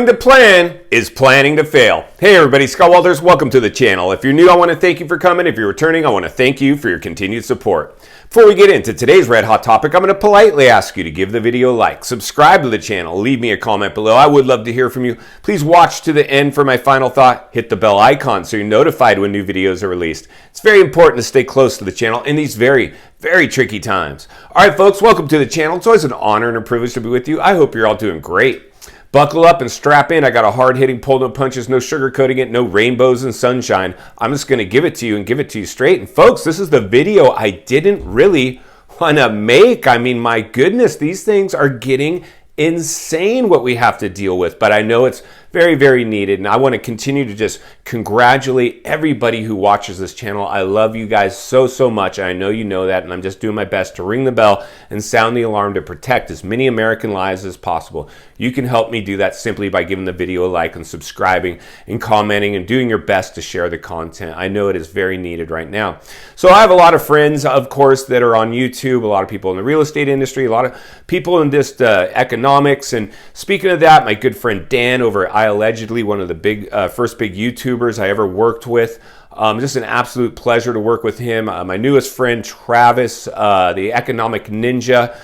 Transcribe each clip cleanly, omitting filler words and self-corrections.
Failing to plan is planning to fail. Hey everybody, Scott Walters, welcome to the channel. If you're new, I want to thank you for coming. If you're returning, I want to thank you for your continued support. Before we get into today's red hot topic, I'm going to politely ask you to give the video a like, subscribe to the channel, leave me a comment below. I would love to hear from you. Please watch to the end for my final thought. Hit the bell icon so you're notified when new videos are released. It's very important to stay close to the channel in these very tricky times. All right, folks, welcome to the channel. It's always an honor and a privilege to be with you. I hope you're all doing great. Buckle up and strap in. I got a hard-hitting pull, no punches, no sugarcoating it, no rainbows and sunshine. I'm just going to give it to you and give it to you straight. And folks, this is the video I didn't really want to make. I mean, my goodness, these things are getting insane what we have to deal with, but I know it's very needed, and I want to continue to just congratulate everybody who watches this channel. I love you guys so much, and I know you know that, and I'm just doing my best to ring the bell and sound the alarm to protect as many American lives as possible. You can help me do that simply by giving the video a like and subscribing and commenting and doing your best to share the content. I know it is very needed right now. So I have a lot of friends, of course, that are on YouTube, a lot of people in the real estate industry, a lot of people in this economics, and speaking of that, my good friend Dan over at Allegedly, one of the first big YouTubers I ever worked with. Just an absolute pleasure to work with him. My newest friend, Travis, the economic ninja,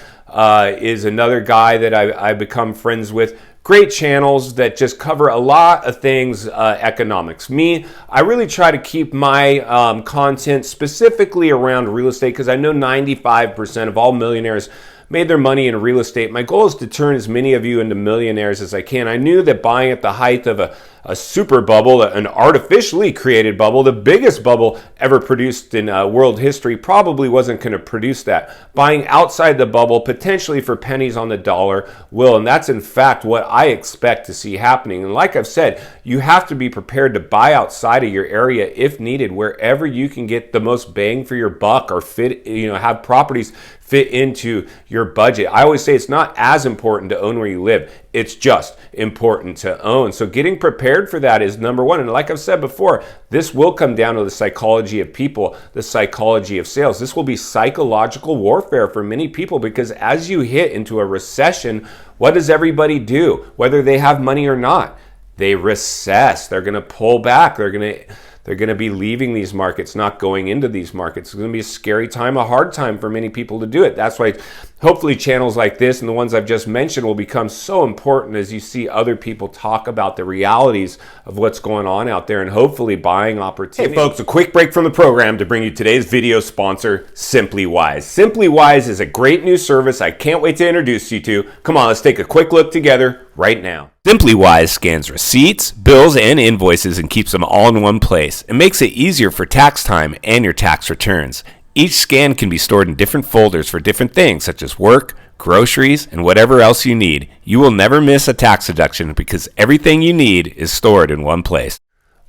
is another guy that I've become friends with. Great channels that just cover a lot of things economics. Me, I really try to keep my content specifically around real estate because I know 95% of all millionaires made their money in real estate. My goal is to turn as many of you into millionaires as I can. I knew that buying at the height of a super bubble, an artificially created bubble, the biggest bubble ever produced in world history, probably wasn't going to produce that. Buying outside the bubble, potentially for pennies on the dollar, will. And that's in fact what I expect to see happening. And like I've said, you have to be prepared to buy outside of your area if needed, wherever you can get the most bang for your buck or have properties fit into your budget. I always say it's not as important to own where you live. It's just important to own. So getting prepared for that is number one. And like I've said before, this will come down to the psychology of people, the psychology of sales. This will be psychological warfare for many people because as you hit into a recession, what does everybody do? Whether they have money or not, they recess. They're going to pull back. They're going to be leaving these markets, not going into these markets. It's going to be a scary time, a hard time for many people to do it. That's why hopefully channels like this and the ones I've just mentioned will become so important as you see other people talk about the realities of what's going on out there and hopefully buying opportunities. Hey folks, a quick break from the program to bring you today's video sponsor, SIMPLYWISE. SIMPLYWISE is a great new service I can't wait to introduce you to. Come on, let's take a quick look together right now. SIMPLYWISE scans receipts, bills, and invoices and keeps them all in one place. It makes it easier for tax time and your tax returns. Each scan can be stored in different folders for different things such as work, groceries, and whatever else you need. You will never miss a tax deduction because everything you need is stored in one place.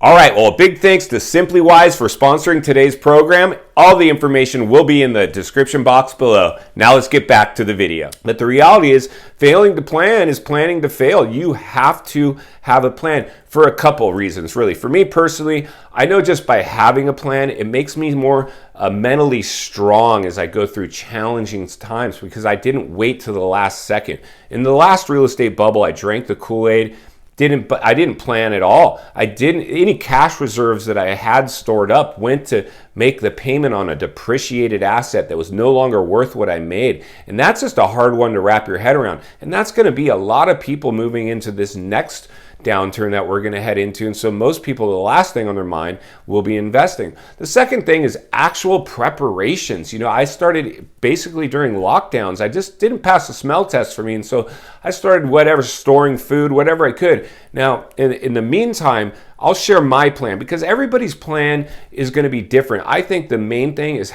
All right, well, a big thanks to SIMPLYWISE for sponsoring today's program. All the information will be in the description box below. Now let's get back to the video. But the reality is, failing to plan is planning to fail. You have to have a plan for a couple reasons, really. For me personally, I know just by having a plan, it makes me more mentally strong as I go through challenging times because I didn't wait till the last second. In the last real estate bubble, I drank the Kool-Aid. I didn't plan at all. Any cash reserves that I had stored up went to make the payment on a depreciated asset that was no longer worth what I made. And that's just a hard one to wrap your head around. And that's going to be a lot of people moving into this next downturn that we're going to head into. And so most people, the last thing on their mind will be investing. The second thing is actual preparations. I started basically during lockdowns. I just didn't pass the smell test for me. And so I started storing food, whatever I could. Now, in the meantime, I'll share my plan because everybody's plan is going to be different. I think the main thing is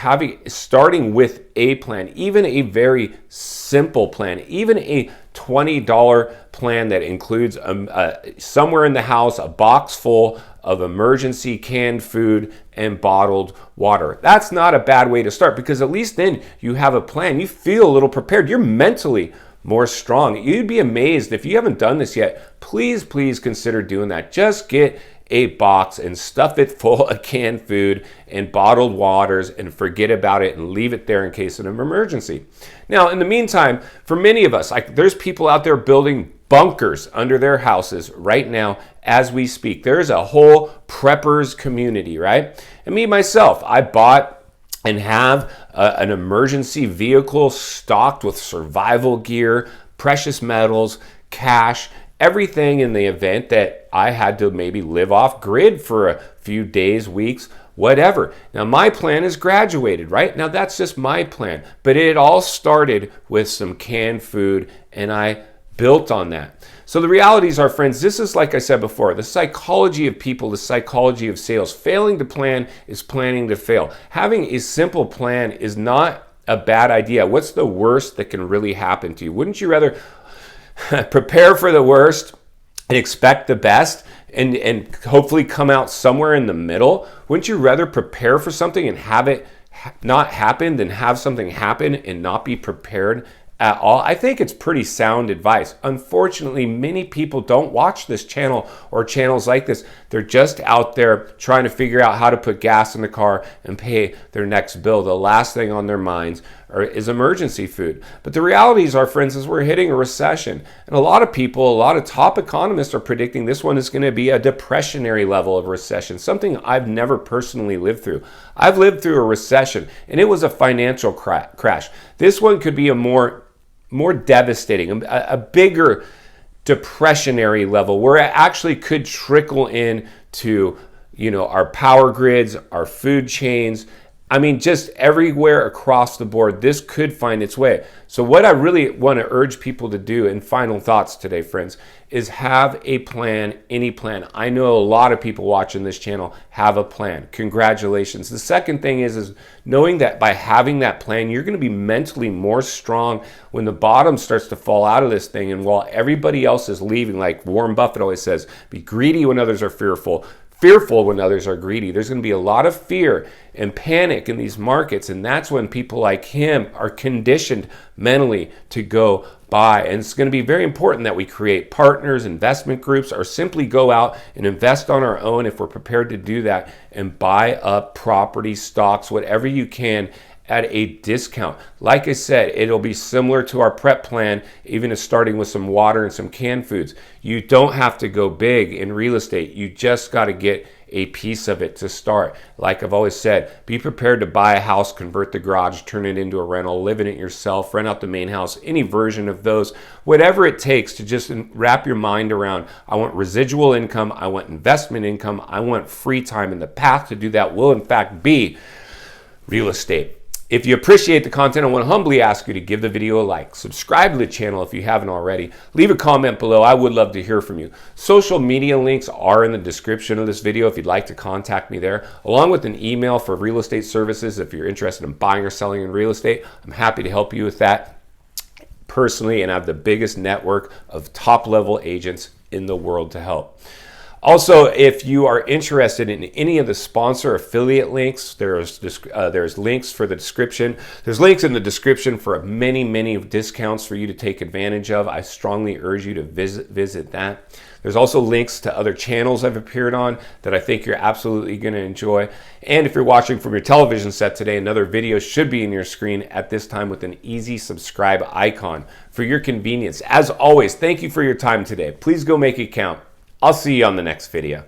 starting with a plan, even a very simple plan, even a $20 plan that includes somewhere in the house a box full of emergency canned food and bottled water. That's not a bad way to start because at least then you have a plan. You feel a little prepared. You're mentally more strong. You'd be amazed if you haven't done this yet. Please consider doing that. Just get a box and stuff it full of canned food and bottled waters and forget about it and leave it there in case of an emergency. Now, in the meantime, for many of us, there's people out there building bunkers under their houses right now as we speak. There's a whole preppers community, right? And me, myself, I bought and have an emergency vehicle stocked with survival gear, precious metals, cash, everything in the event that I had to maybe live off grid for a few days, weeks, whatever. Now, my plan is graduated, right? Now, that's just my plan. But it all started with some canned food, and I built on that. So the realities are, friends, this is, like I said before, the psychology of people, the psychology of sales. Failing to plan is planning to fail. Having a simple plan is not a bad idea. What's the worst that can really happen to you? Wouldn't you rather prepare for the worst and expect the best and hopefully come out somewhere in the middle? Wouldn't you rather prepare for something and have it not happen than have something happen and not be prepared at all? I think it's pretty sound advice. Unfortunately, many people don't watch this channel or channels like this. They're just out there trying to figure out how to put gas in the car and pay their next bill. The last thing on their minds is emergency food. But the realities are, friends, is we're hitting a recession. And a lot of people, a lot of top economists are predicting this one is going to be a depressionary level of recession, something I've never personally lived through. I've lived through a recession, and it was a financial crash. This one could be a more devastating, a bigger depressionary level where it actually could trickle in to, our power grids, our food chains. I mean, just everywhere across the board, this could find its way. So what I really want to urge people to do in final thoughts today, friends, is have a plan, any plan. I know a lot of people watching this channel have a plan. Congratulations. The second thing is knowing that by having that plan, you're going to be mentally more strong when the bottom starts to fall out of this thing. And while everybody else is leaving, like Warren Buffett always says, be greedy when others are fearful when others are greedy. There's going to be a lot of fear and panic in these markets, and that's when people like him are conditioned mentally to go buy. And it's going to be very important that we create partners, investment groups, or simply go out and invest on our own if we're prepared to do that and buy up property, stocks, whatever you can at a discount. Like I said, it'll be similar to our prep plan, even as starting with some water and some canned foods. You don't have to go big in real estate. You just got to get a piece of it to start. Like I've always said, be prepared to buy a house, convert the garage, turn it into a rental, live in it yourself, rent out the main house, any version of those, whatever it takes to just wrap your mind around, I want residual income, I want investment income, I want free time, and the path to do that will in fact be real estate. If you appreciate the content, I want to humbly ask you to give the video a like, subscribe to the channel if you haven't already, leave a comment below. I would love to hear from you. Social media links are in the description of this video if you'd like to contact me there, along with an email for real estate services if you're interested in buying or selling in real estate. I'm happy to help you with that personally, and I have the biggest network of top-level agents in the world to help. Also, if you are interested in any of the sponsor affiliate links, there's links for the description. There's links in the description for many discounts for you to take advantage of. I strongly urge you to visit that. There's also links to other channels I've appeared on that I think you're absolutely going to enjoy. And if you're watching from your television set today, another video should be in your screen at this time with an easy subscribe icon for your convenience. As always, thank you for your time today. Please go make it count. I'll see you on the next video.